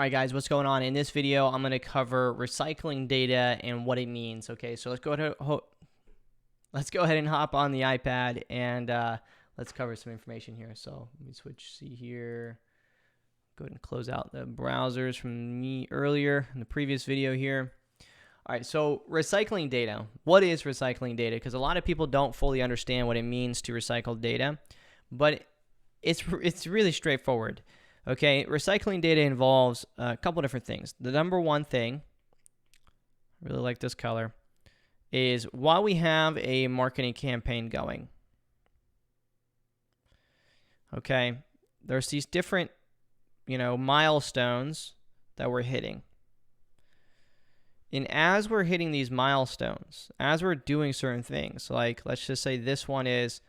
All right, guys, what's going on? In this video, I'm going to cover recycling data and what it means. Okay, so let's go ahead and hop on the iPad and let's cover some information here. So let me see here. Go ahead and close out the browsers from me earlier in the previous video here. All right, so recycling data. What is recycling data? Because a lot of people don't fully understand what it means to recycle data, but it's really straightforward. Okay, recycling data involves a couple different things. The number one thing, I really like this color, is while we have a marketing campaign going, okay, there's these different, milestones that we're hitting. And as we're hitting these milestones, as we're doing certain things, like let's just say this one is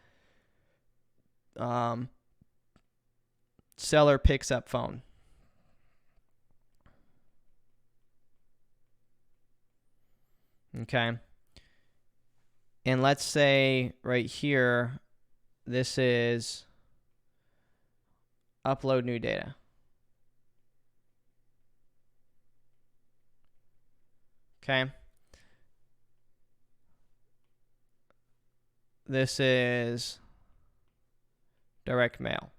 seller picks up phone. Okay. And let's say right here, this is upload new data. Okay. This is direct mail.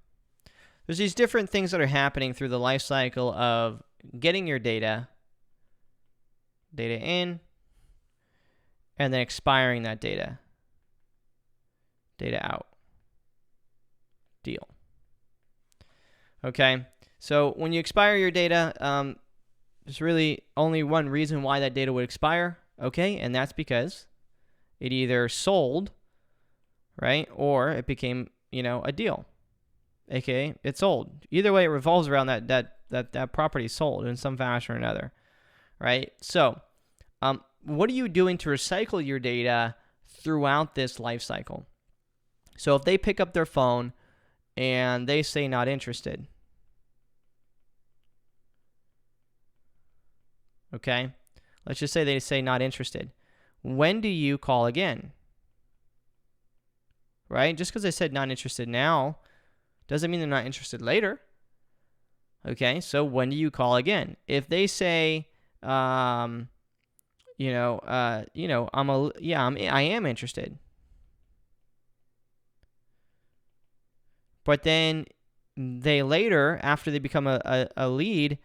There's these different things that are happening through the life cycle of getting your data in, and then expiring that data out. Deal. Okay, so when you expire your data, there's really only one reason why that data would expire, okay, and that's because it either sold, right, or it became, a deal. AKA, it's sold. Either way, it revolves around that property sold in some fashion or another, right? So, what are you doing to recycle your data throughout this life cycle? So, if they pick up their phone and they say not interested, okay? Let's just say they say not interested. When do you call again? Right? Just because they said not interested now doesn't mean they're not interested later. Okay, so when do you call again? If they say, I am interested, but then they later, after they become a lead,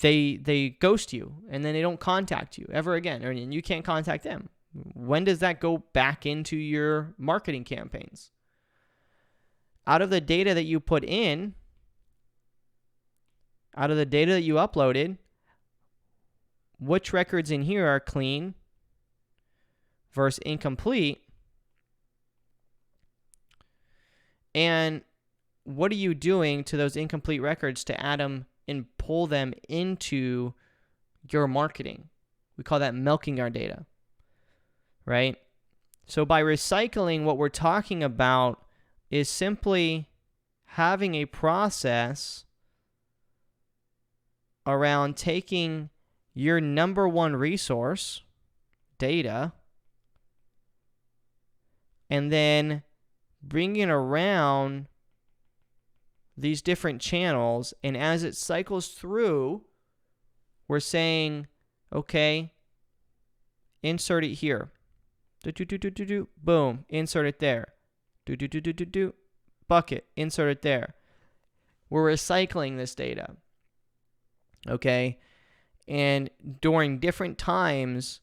they ghost you, and then they don't contact you ever again, and you can't contact them. When does that go back into your marketing campaigns? Out of the data that you put in, out of the data that you uploaded, which records in here are clean versus incomplete? And what are you doing to those incomplete records to add them and pull them into your marketing? We call that milking our data, right? So by recycling, what we're talking about is simply having a process around taking your number one resource, data, and then bringing around these different channels, and as it cycles through, we're saying, okay, insert it here. Boom, insert it there. Bucket, insert it there. We're recycling this data. Okay? And during different times,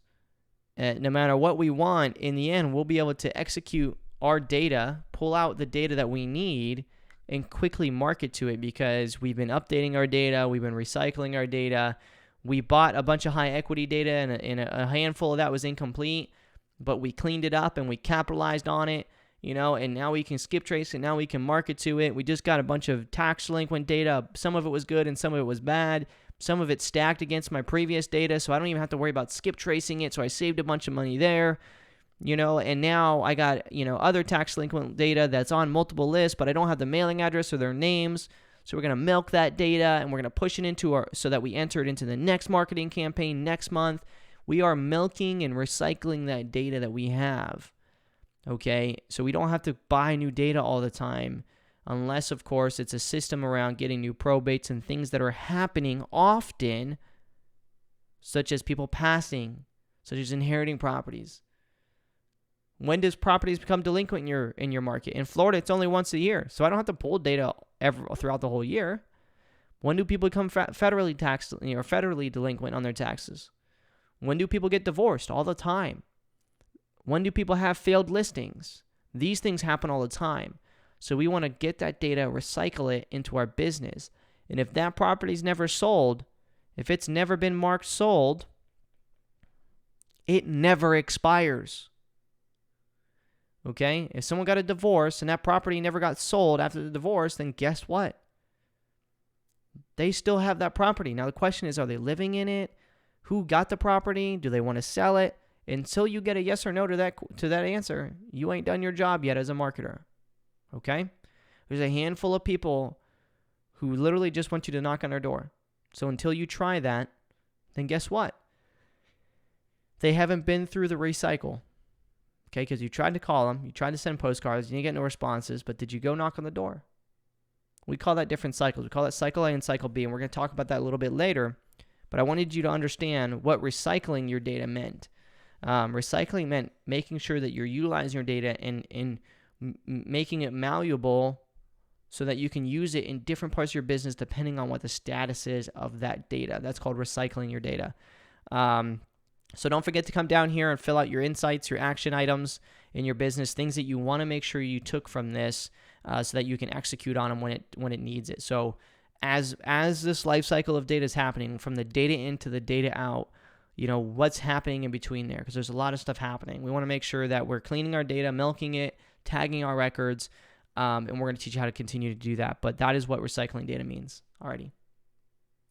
no matter what we want, in the end, we'll be able to execute our data, pull out the data that we need, and quickly market to it because we've been updating our data, we've been recycling our data. We bought a bunch of high equity data, and a handful of that was incomplete, but we cleaned it up and we capitalized on it. And now we can skip trace, and now we can market to it. We just got a bunch of tax delinquent data. Some of it was good and some of it was bad. Some of it stacked against my previous data, so I don't even have to worry about skip tracing it, so I saved a bunch of money there. And now I got, other tax delinquent data that's on multiple lists, but I don't have the mailing address or their names. So we're going to milk that data, and we're going to push it into so that we enter it into the next marketing campaign next month. We are milking and recycling that data that we have. Okay, so we don't have to buy new data all the time. unless, of course, it's a system around getting new probates and things that are happening often, such as people passing, such as inheriting properties. When does properties become delinquent in your market? In Florida, it's only once a year, so I don't have to pull data throughout the whole year. When do people become federally delinquent on their taxes? When do people get divorced? All the time. When do people have failed listings? These things happen all the time. So we want to get that data, recycle it into our business. And if that property's never sold, if it's never been marked sold, it never expires. Okay? If someone got a divorce and that property never got sold after the divorce, then guess what? They still have that property. Now the question is, are they living in it? Who got the property? Do they want to sell it? Until you get a yes or no to that answer, you ain't done your job yet as a marketer. Okay? There's a handful of people who literally just want you to knock on their door. So until you try that, then guess what? They haven't been through the recycle. Okay? Because you tried to call them, you tried to send postcards, you didn't get no responses, but did you go knock on the door? We call that different cycles. We call that cycle A and cycle B, and we're going to talk about that a little bit later. But I wanted you to understand what recycling your data meant. Recycling meant making sure that you're utilizing your data and making it malleable so that you can use it in different parts of your business depending on what the status is of that data. That's called recycling your data. So don't forget to come down here and fill out your insights, your action items in your business, things that you want to make sure you took from this so that you can execute on them when it needs it. So as this life cycle of data is happening, from the data in to the data out, what's happening in between there, because there's a lot of stuff happening. We want to make sure that we're cleaning our data, milking it, tagging our records, and we're going to teach you how to continue to do that. But that is what recycling data means. Alrighty.